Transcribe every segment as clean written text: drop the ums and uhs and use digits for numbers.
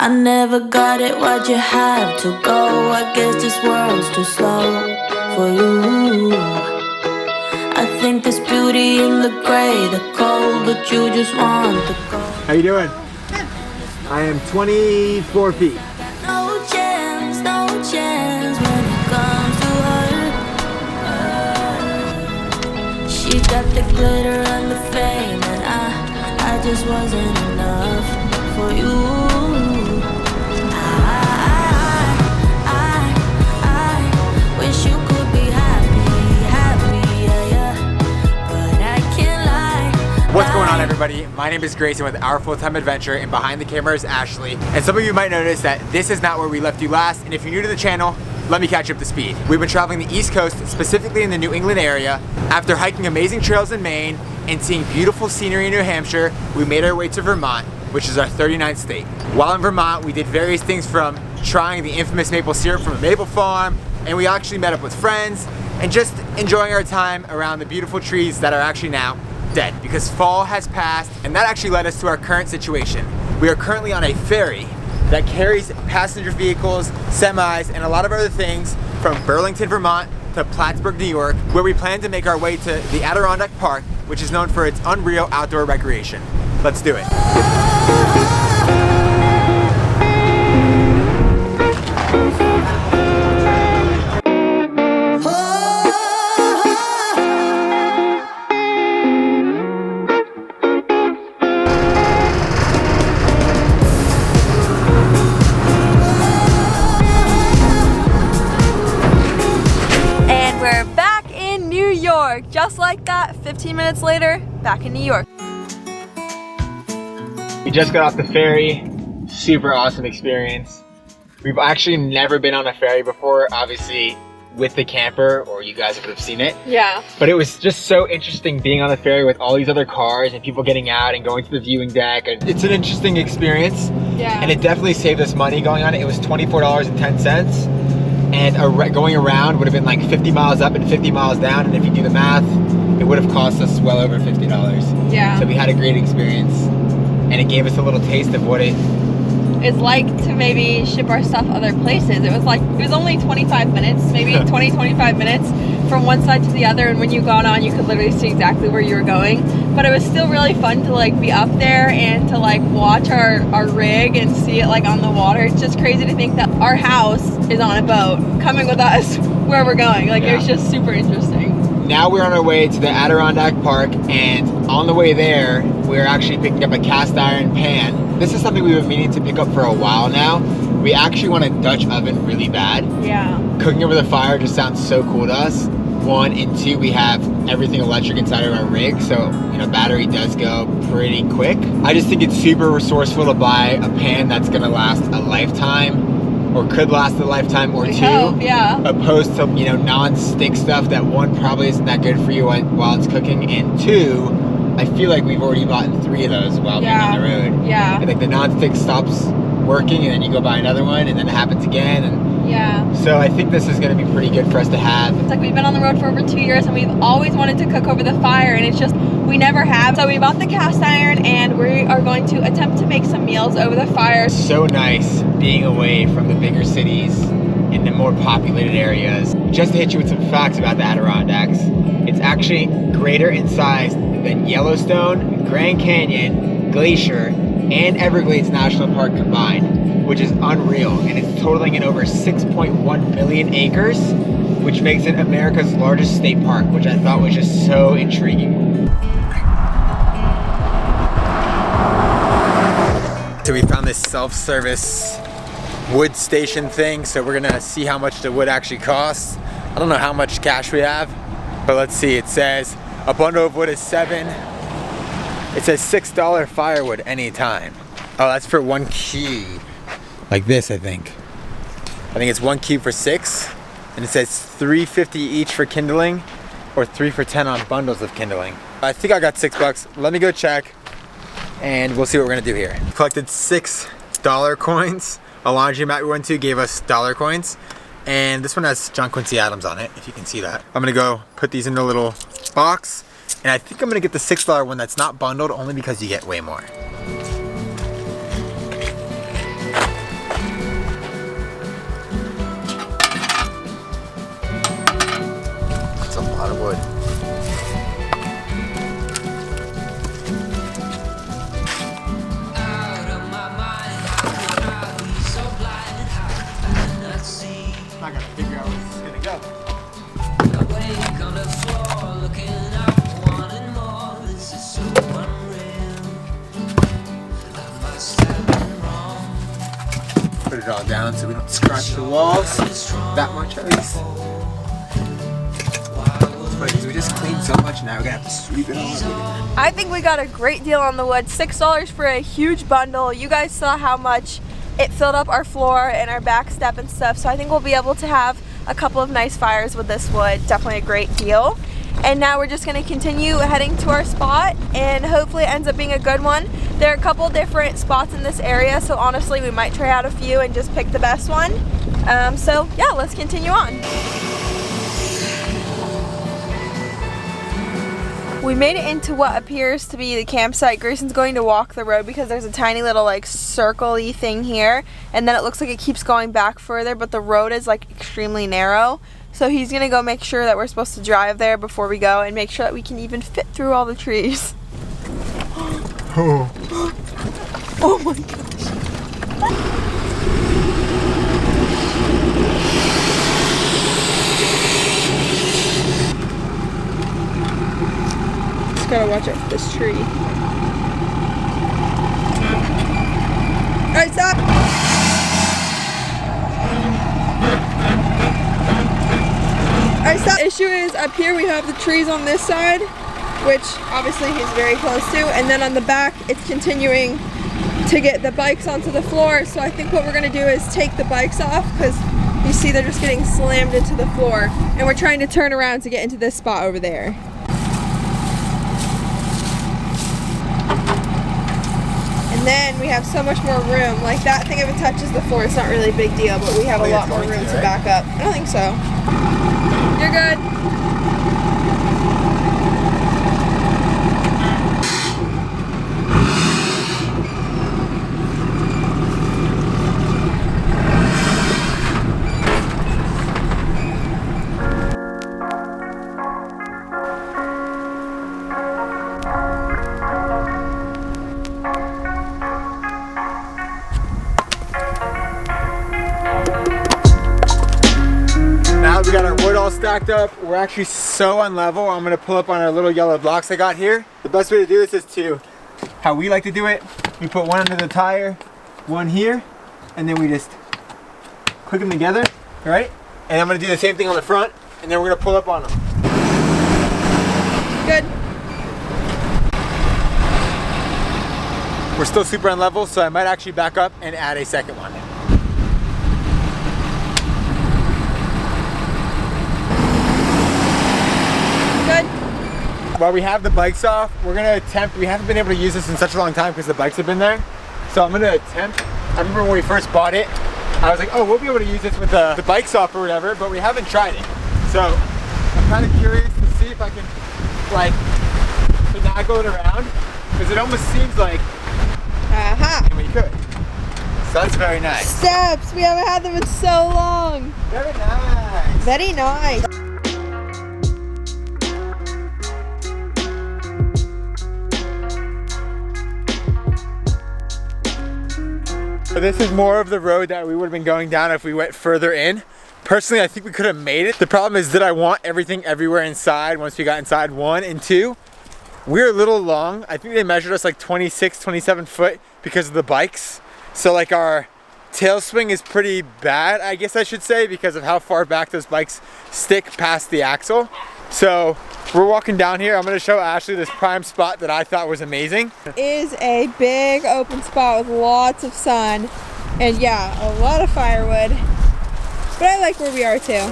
I never got it, why'd you have to go? I guess this world's too slow for you. I think there's beauty in the gray, the cold, but you just want the gold. How you doing? I am 24 feet. No chance when it comes to her. She got the glitter and the fame, and I just wasn't enough for you. I wish you could be happy, yeah, but I can't lie. What's going on, everybody? My name is Grayson with Our Full-Time Adventure, and behind the camera is Ashley. And some of you might notice that this is not where we left you last, and if you're new to the channel, let me catch you up to speed. We've been traveling the East Coast, specifically in the New England area. After hiking amazing trails in Maine and seeing beautiful scenery in New Hampshire, we made our way to Vermont, which is our 39th state. While in Vermont, we did various things from trying the infamous maple syrup from a maple farm, and we actually met up with friends and just enjoying our time around the beautiful trees that are actually now dead because fall has passed, and that actually led us to our current situation. We are currently on a ferry that carries passenger vehicles, semis, and a lot of other things from Burlington, Vermont to Plattsburgh, New York, where we plan to make our way to the Adirondack Park, which is known for its unreal outdoor recreation. Let's do it. Just like that, 15 minutes later, back in New York. We just got off the ferry. Super awesome experience. We've actually never been on a ferry before, obviously with the camper, or you guys would have seen it. Yeah. But it was just so interesting being on the ferry with all these other cars and people getting out and going to the viewing deck. And it's an interesting experience. Yeah. And it definitely saved us money going on it. It was $24.10. And going around would have been like 50 miles up and 50 miles down, and if you do the math, it would have cost us well over $50. Yeah. So we had a great experience, and it gave us a little taste of what it's like to maybe ship our stuff other places. It was only 25 minutes, maybe 20-25 minutes from one side to the other, and when you got on, you could literally see exactly where you were going. But it was still really fun to like be up there and to like watch our rig and see it like on the water. It's just crazy to think that our house is on a boat coming with us where we're going. Like, yeah. It was just super interesting. Now we're on our way to the Adirondack Park, and on the way there, we're actually picking up a cast iron pan. This is something we've been meaning to pick up for a while now. We actually want a Dutch oven really bad. Yeah. Cooking over the fire just sounds so cool to us. One, and two, we have everything electric inside of our rig, so battery does go pretty quick. I just think it's super resourceful to buy a pan that's gonna last a lifetime, or could last a lifetime or two. Yeah. Opposed to non-stick stuff that, one, probably isn't that good for you while it's cooking, and two, I feel like we've already bought 3 of those while being on the road. Yeah. I think the non-stick stops working, and then you go buy another one, and then it happens again, and yeah. So I think this is going to be pretty good for us to have. It's like we've been on the road for over 2 years, and we've always wanted to cook over the fire, and it's just we never have. So we bought the cast iron, and we are going to attempt to make some meals over the fire. So nice being away from the bigger cities in the more populated areas. Just to hit you with some facts about the Adirondacks, it's actually greater in size than Yellowstone, Grand Canyon, Glacier, and Everglades National Park combined, which is unreal, and it's totaling in over 6.1 million acres, which makes it America's largest state park, which I thought was just so intriguing. So we found this self-service wood station thing, so we're gonna see how much the wood actually costs. I don't know how much cash we have, but let's see. It says a bundle of wood is $7. It says $6 firewood anytime. Oh, that's for 1 cube. Like this, I think. I think it's 1 cube for $6, and it says $3.50 each for kindling, or 3 for $10 on bundles of kindling. I think I got $6. Let me go check, and we'll see what we're gonna do here. Collected $6 coins. A laundromat we went to gave us dollar coins, and this one has John Quincy Adams on it, if you can see that. I'm gonna go put these in a little box, and I think I'm gonna get the $6 one that's not bundled, only because you get way more. Put it all down so we don't scratch the walls that much at least. But we just cleaned so much now we're gonna have to sweep it all again. I think we got a great deal on the wood. $6 for a huge bundle. You guys saw how much it filled up our floor and our back step and stuff. So I think we'll be able to have a couple of nice fires with this wood. Definitely a great deal. And now we're just gonna continue heading to our spot and hopefully it ends up being a good one. There are a couple different spots in this area, so honestly we might try out a few and just pick the best one. So yeah, let's continue on. We made it into what appears to be the campsite. Grayson's going to walk the road because there's a tiny little like circle-y thing here, and then it looks like it keeps going back further, but the road is like extremely narrow. So he's gonna go make sure that we're supposed to drive there before we go and make sure that we can even fit through all the trees. Oh my gosh. Just gotta watch out for this tree. Alright, stop! Alright, stop! The issue is up here we have the trees on this side, which obviously he's very close to, and then on the back it's continuing to get the bikes onto the floor. So I think what we're gonna do is take the bikes off because you see they're just getting slammed into the floor, and we're trying to turn around to get into this spot over there. And then we have so much more room. Like that thing, if it touches the floor, it's not really a big deal, but we have a lot more room to back up. I don't think so. You're good. We got our wood all stacked up. We're actually so unlevel. I'm gonna pull up on our little yellow blocks I got here. The best way to do this is to, how we like to do it, we put one under the tire, one here, and then we just click them together, right? And I'm gonna do the same thing on the front, and then we're gonna pull up on them. Good. We're still super unlevel, so I might actually back up and add a second one. While we have the bikes off, we're gonna attempt, we haven't been able to use this in such a long time because the bikes have been there. So I'm gonna attempt, I remember when we first bought it, I was like, oh, we'll be able to use this with the bikes off or whatever, but we haven't tried it. So I'm kind of curious to see if I can like finagle it around, because it almost seems like we could. So that's very nice. Steps, we haven't had them in so long. Very nice. Very nice. So this is more of the road that we would have been going down if we went further in. Personally, I think we could have made it. The problem is that I want everything everywhere inside once we got inside, 1 and 2. We're a little long. I think they measured us like 26, 27 foot because of the bikes. So like our tail swing is pretty bad, I guess I should say, because of how far back those bikes stick past the axle. So we're walking down here. I'm gonna show Ashley this prime spot that I thought was amazing. It is a big open spot with lots of sun and yeah, a lot of firewood. But I like where we are too.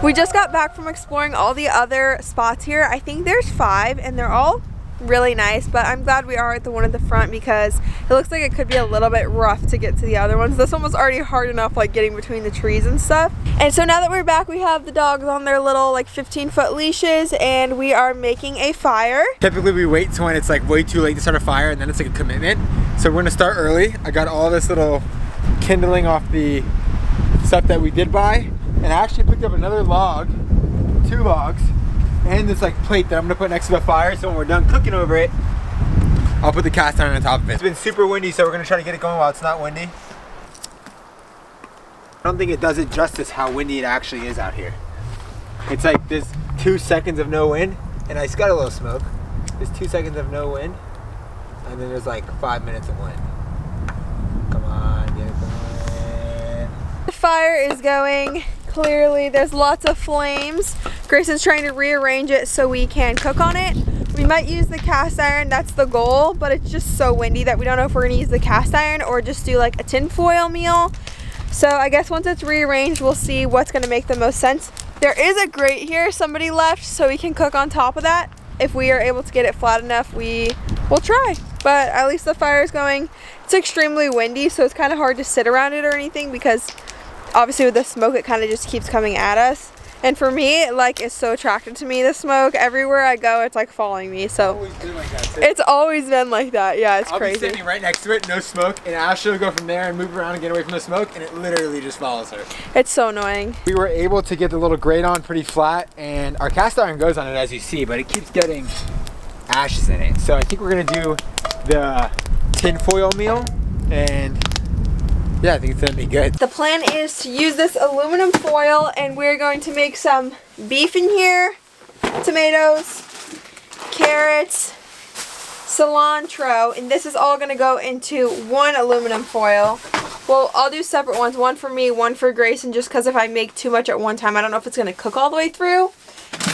We just got back from exploring all the other spots here. I think there's 5 and they're all really nice, but I'm glad we are at the one at the front because it looks like it could be a little bit rough to get to the other ones. This one was already hard enough, like getting between the trees and stuff. And so now that we're back, we have the dogs on their little like 15-foot leashes and we are making a fire. Typically we wait till when it's like way too late to start a fire, and then it's like a commitment. So we're gonna start early. I got all this little kindling off the stuff that we did buy, and I actually picked up another log, 2 logs, and this like plate that I'm gonna put next to the fire, so when we're done cooking over it, I'll put the cast iron on top of it. It's been super windy, so we're gonna try to get it going while it's not windy. I don't think it does it justice how windy it actually is out here. It's like this 2 seconds of no wind, and I just got a little smoke. There's 2 seconds of no wind, and then there's like 5 minutes of wind. Come on, get it going. The fire is going. Clearly, there's lots of flames. Grayson's trying to rearrange it so we can cook on it. We might use the cast iron, that's the goal, but it's just so windy that we don't know if we're gonna use the cast iron or just do like a tinfoil meal. So I guess once it's rearranged, we'll see what's gonna make the most sense. There is a grate here somebody left, so we can cook on top of that. If we are able to get it flat enough, we will try. But at least the fire is going. It's extremely windy, so it's kind of hard to sit around it or anything because obviously with the smoke, it kind of just keeps coming at us. And for me, like, it's so attracted to me, the smoke. Everywhere I go, it's like following me. So It's always been like that too. it's always been like that. Yeah, it's crazy. I'll be sitting right next to it, no smoke, and Ashley will go from there and move around and get away from the smoke, and it literally just follows her. It's so annoying. We were able to get the little grate on pretty flat, and our cast iron goes on it as you see, but it keeps getting ashes in it. So I think we're gonna do the tinfoil meal, and yeah, I think it's gonna be good. The plan is to use this aluminum foil, and we're going to make some beef in here, tomatoes, carrots, cilantro, and this is all going to go into one aluminum foil. Well, I'll do separate ones, one for me, one for Grayson, just because if I make too much at one time, I don't know if it's going to cook all the way through.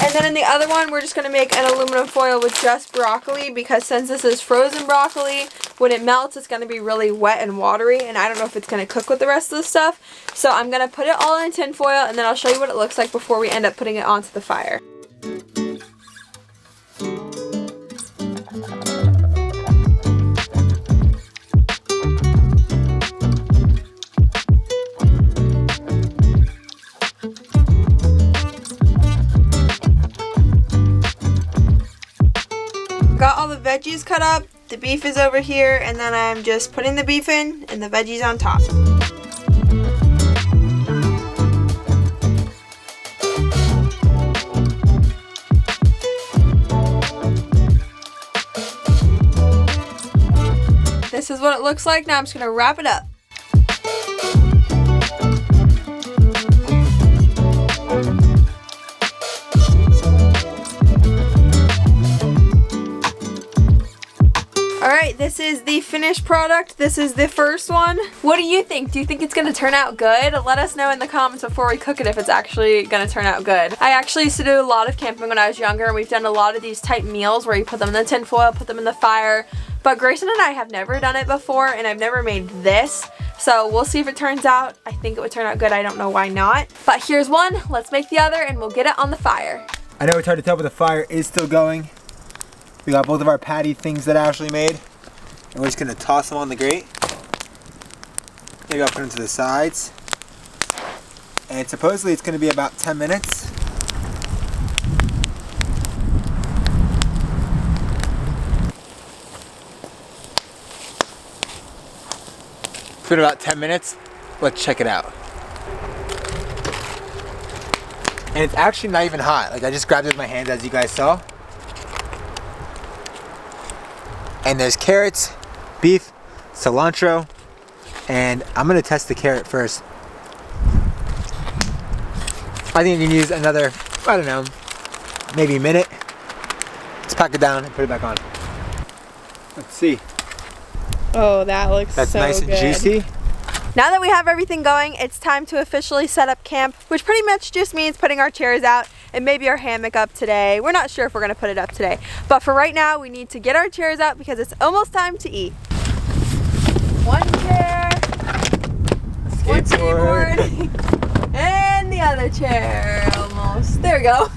And then in the other one, we're just going to make an aluminum foil with just broccoli, because since this is frozen broccoli, when it melts, it's going to be really wet and watery, and I don't know if it's going to cook with the rest of the stuff. So I'm going to put it all in tin foil, and then I'll show you what it looks like before we end up putting it onto the fire. Got all the veggies cut up, the beef is over here, and then I'm just putting the beef in and the veggies on top. This is what it looks like. Now I'm just gonna wrap it up. Alright, this is the finished product. This is the first one. What do you think? Do you think it's going to turn out good? Let us know in the comments before we cook it if it's actually going to turn out good. I actually used to do a lot of camping when I was younger, and we've done a lot of these type meals where you put them in the tin foil, put them in the fire. But Grayson and I have never done it before, and I've never made this. So we'll see if it turns out. I think it would turn out good. I don't know why not. But here's one. Let's make the other, and we'll get it on the fire. I know it's hard to tell, but the fire is still going. We got both of our patty things that Ashley made. And we're just gonna toss them on the grate. Maybe I'll put them to the sides. And supposedly it's gonna be about 10 minutes. It's been about 10 minutes. Let's check it out. And it's actually not even hot. Like, I just grabbed it with my hands, as you guys saw. And there's carrots, beef, cilantro, and I'm gonna test the carrot first. I think you can use another, I don't know, maybe a minute. Let's pack it down and put it back on. Let's see. Oh, that looks That's so nice and good. juicy. Now that we have everything going, it's time to officially set up camp, which pretty much just means putting our chairs out and maybe our hammock up today. We're not sure if we're gonna put it up today, but for right now, we need to get our chairs out because it's almost time to eat. One chair, one skateboard, and the other chair, almost. There we go.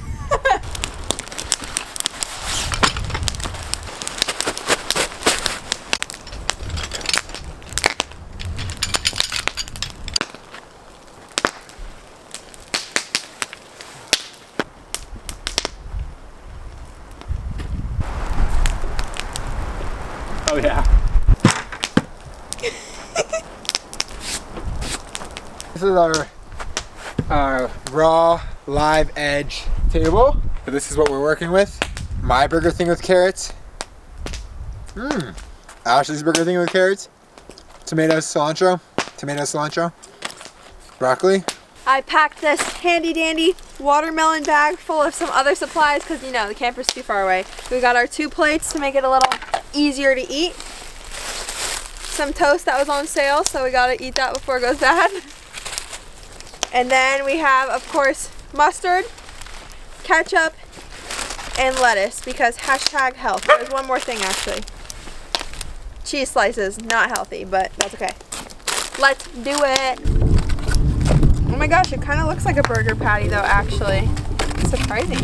Oh yeah. This is our raw live edge table. So this is what we're working with. My burger thing with carrots. Ashley's burger thing with carrots. Tomatoes, cilantro. Broccoli. I packed this handy dandy watermelon bag full of some other supplies because, you know, the camper's too far away. We got our 2 plates to make it a little easier to eat. Some toast that was on sale, so we gotta eat that before it goes bad. And then we have, of course, mustard, ketchup, and lettuce because hashtag health. There's one more thing actually. Cheese slices, not healthy, but that's okay. Let's do it. Oh my gosh, it kind of looks like a burger patty though, actually. Surprising.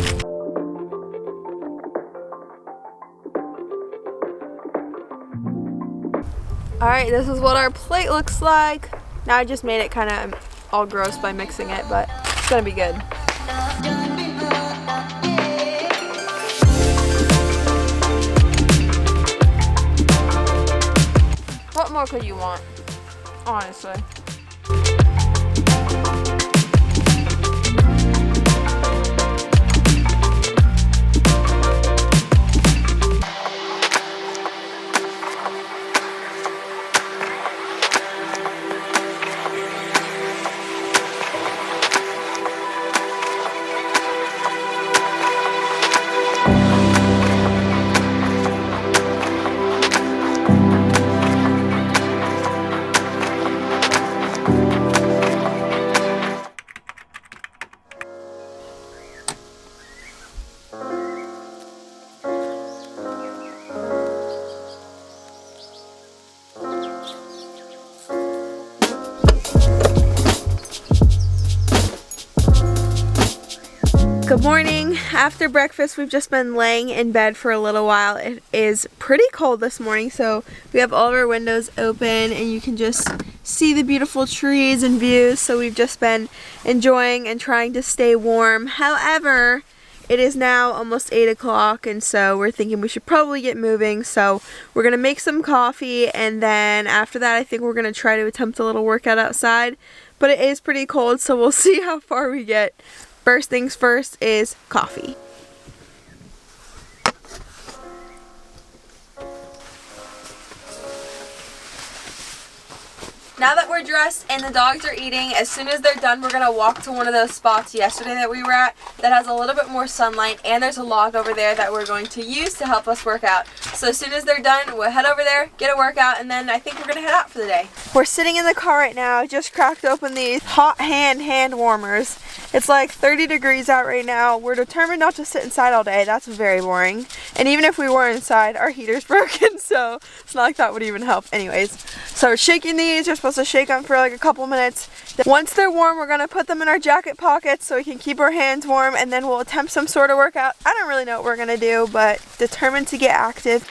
Alright, this is what our plate looks like. Now I just made it kind of all gross by mixing it, but it's gonna be good. What more could you want? Honestly. Good morning. After breakfast, we've just been laying in bed for a little while. It is pretty cold this morning, so we have all of our windows open and you can just see the beautiful trees and views. So we've just been enjoying and trying to stay warm. However, it is now almost 8 o'clock and so we're thinking we should probably get moving. So we're gonna make some coffee and then after that I think we're gonna try to attempt a little workout outside. But it is pretty cold, so we'll see how far we get. First things first is coffee. Now that we're dressed and the dogs are eating, as soon as they're done, we're gonna walk to one of those spots yesterday that we were at that has a little bit more sunlight, and there's a log over there that we're going to use to help us work out. So as soon as they're done, we'll head over there, get a workout, and then I think we're gonna head out for the day. We're sitting in the car right now, just cracked open these hot hand warmers. It's like 30 degrees out right now. We're determined not to sit inside all day. That's very boring. And even if we were inside, our heater's broken, so it's not like that would even help. Anyways, so we're shaking these. You're supposed to shake them for like a couple minutes. Once they're warm, we're gonna put them in our jacket pockets so we can keep our hands warm, and then we'll attempt some sort of workout. I don't really know what we're gonna do, but determined to get active.